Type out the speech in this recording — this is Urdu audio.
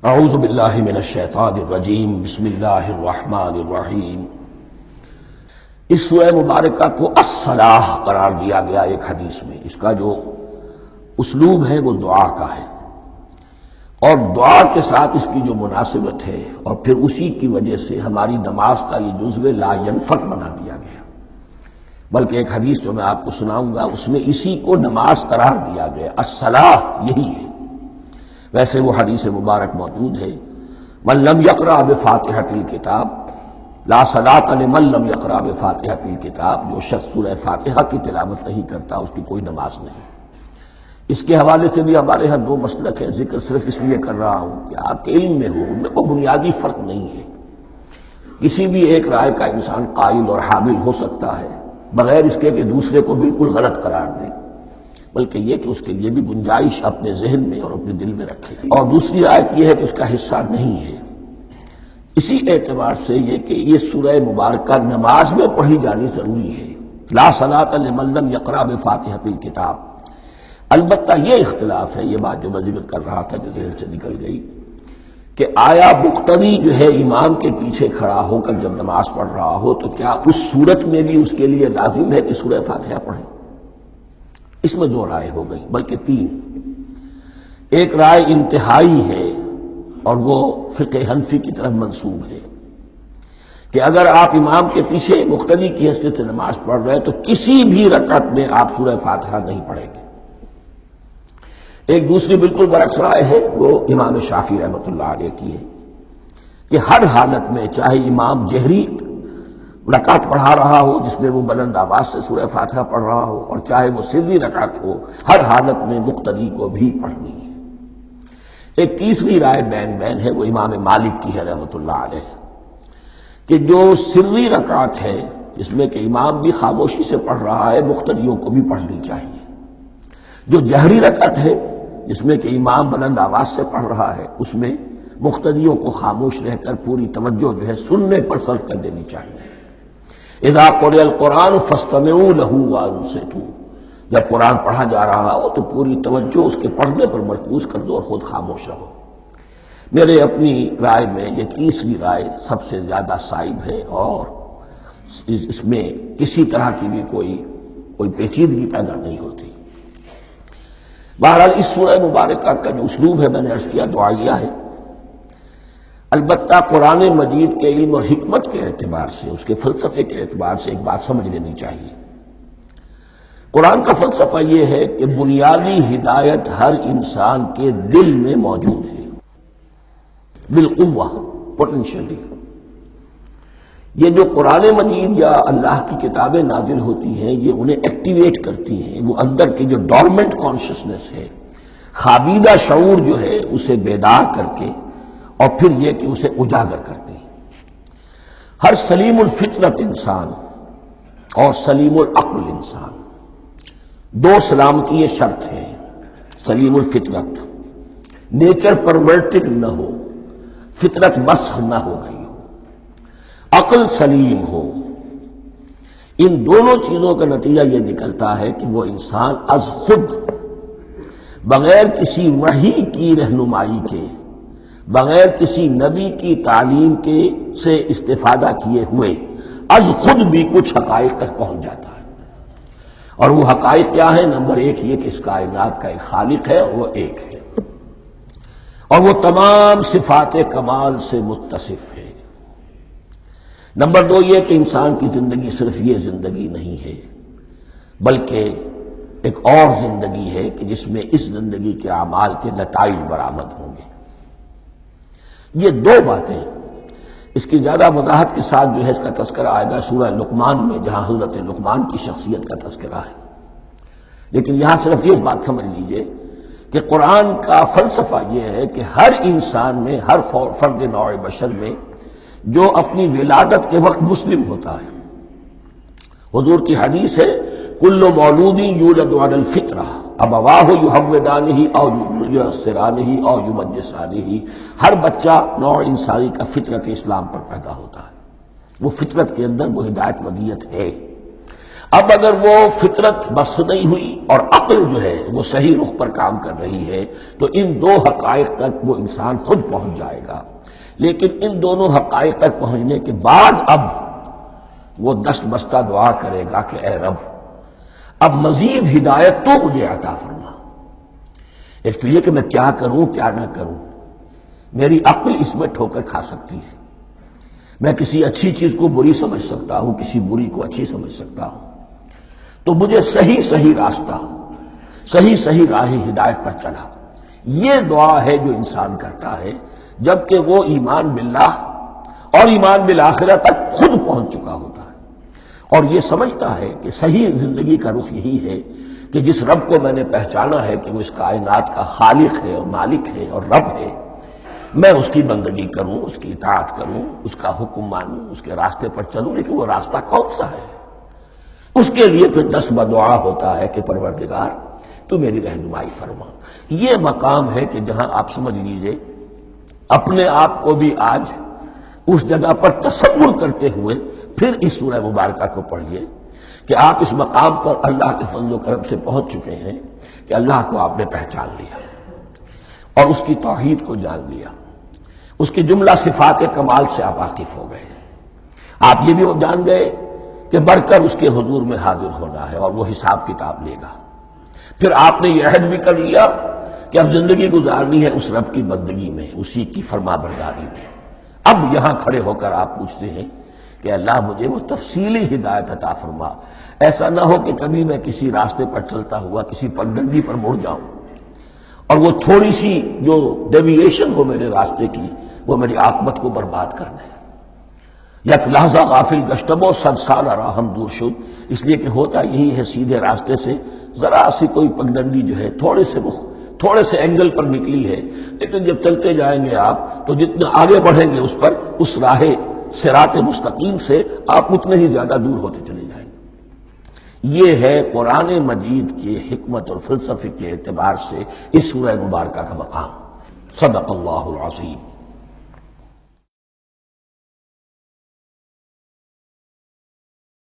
اعوذ باللہ من الشیطان الرجیم بسم اللہ الرحمن الرحیم۔ اس سورہ مبارکہ کو الصلاح قرار دیا گیا ایک حدیث میں۔ اس کا جو اسلوب ہے وہ دعا کا ہے، اور دعا کے ساتھ اس کی جو مناسبت ہے، اور پھر اسی کی وجہ سے ہماری نماز کا یہ جزو لا ینفک بنا دیا گیا۔ بلکہ ایک حدیث جو میں آپ کو سناؤں گا اس میں اسی کو نماز قرار دیا گیا، الصلاح یہی ہے۔ ویسے وہ حدیث مبارک موجود ہے، من لم یقرأ بفاتحۃ الکتاب لا صلاۃ لمن لم یقرأ بفاتحۃ الکتاب، جو شخص سورہ فاتحہ کی تلاوت نہیں کرتا اس کی کوئی نماز نہیں۔ اس کے حوالے سے بھی ہمارے ہاں دو مسلک ہیں، ذکر صرف اس لیے کر رہا ہوں کہ آپ کے علم میں ہو، ان میں کوئی بنیادی فرق نہیں ہے۔ کسی بھی ایک رائے کا انسان قائل اور حامل ہو سکتا ہے بغیر اس کے کہ دوسرے کو بالکل غلط قرار دے، بلکہ یہ کہ اس کے لیے بھی گنجائش اپنے ذہن میں اور اپنے دل میں رکھے۔ اور دوسری آیت یہ ہے کہ اس کا حصہ نہیں ہے۔ اسی اعتبار سے یہ کہ یہ سورہ مبارکہ نماز میں پڑھی جانی ضروری ہے، لا صلاۃ لمن لم یقرأ بفاتحۃ الکتاب۔ البتہ یہ اختلاف ہے، یہ بات جو میں ذکر کر رہا تھا جو ذہن سے نکل گئی، کہ آیا مقتدی جو ہے امام کے پیچھے کھڑا ہو کر جب نماز پڑھ رہا ہو تو کیا اس صورت میں بھی اس کے لیے لازم ہے کہ سورہ فاتحہ پڑھے؟ اس میں دو رائے ہو گئی، بلکہ تین۔ ایک رائے انتہائی ہے اور وہ فقہ حنفی کی طرف منسوب ہے کہ اگر آپ امام کے پیچھے مقتدی کی حیثیت سے نماز پڑھ رہے ہیں تو کسی بھی رکعت میں آپ سورہ فاتحہ نہیں پڑھیں گے۔ ایک دوسری بالکل برعکس رائے ہے، وہ امام شافعی رحمۃ اللہ علیہ کی ہے کہ ہر حالت میں چاہے امام جہری رکعت پڑھا رہا ہو جس میں وہ بلند آواز سے سورہ فاتحہ پڑھ رہا ہو، اور چاہے وہ سری رکعت ہو، ہر حالت میں مقتدی کو بھی پڑھنی ہے۔ ایک تیسری رائے بین بین ہے، وہ امام مالک کی ہے رحمۃ اللہ علیہ، کہ جو سری رکعت ہے جس میں کہ امام بھی خاموشی سے پڑھ رہا ہے، مقتدیوں کو بھی پڑھنی چاہیے۔ جو جہری رکعت ہے جس میں کہ امام بلند آواز سے پڑھ رہا ہے، اس میں مقتدیوں کو خاموش رہ کر پوری توجہ جو ہے سننے پر صرف کر دینی چاہیے۔ اذا قرئ القرآن فاستمعوا له وانصتوا، جب قرآن پڑھا جا رہا ہو تو پوری توجہ اس کے پڑھنے پر مرکوز کر دو اور خود خاموش رہو۔ میرے اپنی رائے میں یہ تیسری رائے سب سے زیادہ صائب ہے، اور اس میں کسی طرح کی بھی کوئی پیچیدگی پیدا نہیں ہوتی۔ بہرحال اس سورہ مبارکہ کا جو اسلوب ہے میں نے عرض کیا دعائیہ ہے۔ البتہ قرآن مجید کے علم اور حکمت کے اعتبار سے، اس کے فلسفے کے اعتبار سے ایک بات سمجھ لینی چاہیے۔ قرآن کا فلسفہ یہ ہے کہ بنیادی ہدایت ہر انسان کے دل میں موجود ہے، بالقوہ، پوٹینشلی۔ یہ جو قرآن مجید یا اللہ کی کتابیں نازل ہوتی ہیں یہ انہیں ایکٹیویٹ کرتی ہیں، وہ اندر کی جو ڈورمنٹ کانشسنس ہے، خوابیدہ شعور جو ہے اسے بیدار کر کے، اور پھر یہ کہ اسے اجاگر کرتے ہیں۔ ہر سلیم الفطرت انسان اور سلیم العقل انسان، دو سلامتی یہ شرط ہے۔ سلیم الفطرت، نیچر پرورٹڈ نہ ہو، فطرت مسخ نہ ہو گئی ہو، عقل سلیم ہو۔ ان دونوں چیزوں کا نتیجہ یہ نکلتا ہے کہ وہ انسان از خود، بغیر کسی وحی کی رہنمائی کے، بغیر کسی نبی کی تعلیم کے سے استفادہ کیے ہوئے، از خود بھی کچھ حقائق تک پہنچ جاتا ہے۔ اور وہ حقائق کیا ہیں؟ نمبر ایک یہ کہ اس کائنات کا ایک خالق ہے، وہ ایک ہے، اور وہ تمام صفات کمال سے متصف ہے۔ نمبر دو یہ کہ انسان کی زندگی صرف یہ زندگی نہیں ہے، بلکہ ایک اور زندگی ہے کہ جس میں اس زندگی کے اعمال کے نتائج برآمد ہوں گے۔ یہ دو باتیں، اس کی زیادہ وضاحت کے ساتھ جو ہے اس کا تذکرہ آئے گا سورہ لقمان میں، جہاں حضرت لقمان کی شخصیت کا تذکرہ ہے۔ لیکن یہاں صرف یہ بات سمجھ لیجئے کہ قرآن کا فلسفہ یہ ہے کہ ہر انسان میں، ہر فرد نوع بشر میں جو اپنی ولادت کے وقت مسلم ہوتا ہے، حضور کی حدیث ہے کل مولود یولد علی الفطرہ ابواہ یحودانہ او ینصرانہ او یمجسانہ، ہر بچہ نوع انسانی کا فطرت اسلام پر پیدا ہوتا ہے، وہ فطرت کے اندر وہ ہدایت ودیت ہے۔ اب اگر وہ فطرت بس نہیں ہوئی اور عقل جو ہے وہ صحیح رخ پر کام کر رہی ہے تو ان دو حقائق تک وہ انسان خود پہنچ جائے گا. لیکن ان دونوں حقائق تک پہنچنے کے بعد اب وہ دست بستہ دعا کرے گا کہ اے رب اب مزید ہدایت تو مجھے عطا فرما. ایک تو یہ کہ میں کیا کروں کیا نہ کروں، میری عقل اس میں ٹھوکر کھا سکتی ہے، میں کسی اچھی چیز کو بری سمجھ سکتا ہوں، کسی بری کو اچھی سمجھ سکتا ہوں. تو مجھے صحیح راستہ، صحیح راہ ہدایت پر چلا. یہ دعا ہے جو انسان کرتا ہے جبکہ وہ ایمان باللہ اور ایمان بالآخرہ تک خود پہنچ چکا ہوتا ہے، اور یہ سمجھتا ہے کہ صحیح زندگی کا رخ یہی ہے کہ جس رب کو میں نے پہچانا ہے کہ وہ اس کائنات کا خالق ہے اور مالک ہے اور رب ہے، میں اس کی بندگی کروں، اس کی اطاعت کروں، اس کا حکم مانوں، اس کے راستے پر چلوں. لیکن وہ راستہ کون سا ہے؟ اس کے لیے پھر دست بدعا ہوتا ہے کہ پروردگار تو میری رہنمائی فرما. یہ مقام ہے کہ جہاں آپ سمجھ لیجئے اپنے آپ کو بھی آج اس جگہ پر تصور کرتے ہوئے پھر اس سورہ مبارکہ کو پڑھیے کہ آپ اس مقام پر اللہ کے فضل و کرم سے پہنچ چکے ہیں کہ اللہ کو آپ نے پہچان لیا اور اس کی توحید کو جان لیا، اس کی جملہ صفات کمال سے آپ واقف ہو گئے. آپ یہ بھی جان گئے کہ بڑھ کر اس کے حضور میں حاضر ہونا ہے اور وہ حساب کتاب لے گا. پھر آپ نے یہ عہد بھی کر لیا کہ اب زندگی گزارنی ہے اس رب کی بندگی میں، اسی کی فرما برداری میں. اب یہاں کھڑے ہو کر آپ پوچھتے ہیں کہ اللہ مجھے وہ تفصیلی ہدایت عطا فرما. ایسا نہ ہو کہ کبھی میں کسی راستے پر چلتا ہوا کسی پگڈنڈی پر مڑ جاؤں اور وہ تھوڑی سی جو ڈیوییشن ہو میرے راستے کی وہ میری عاقبت کو برباد کر دے. یک لحظہ غافل گشتم و صد سال راہم دور شد. اس لیے کہ ہوتا یہی ہے سیدھے راستے سے ذرا سی کوئی پگڈنڈی جو ہے تھوڑے سے اینگل پر نکلی ہے، لیکن جب چلتے جائیں گے آپ تو جتنا آگے بڑھیں گے اس پر، اس راہ صراط مستقیم سے آپ اتنے ہی زیادہ دور ہوتے چلے جائیں گے. یہ ہے قرآن مجید کی حکمت اور فلسفے کے اعتبار سے اس سورہ مبارکہ کا مقام. صدق اللہ العظیم.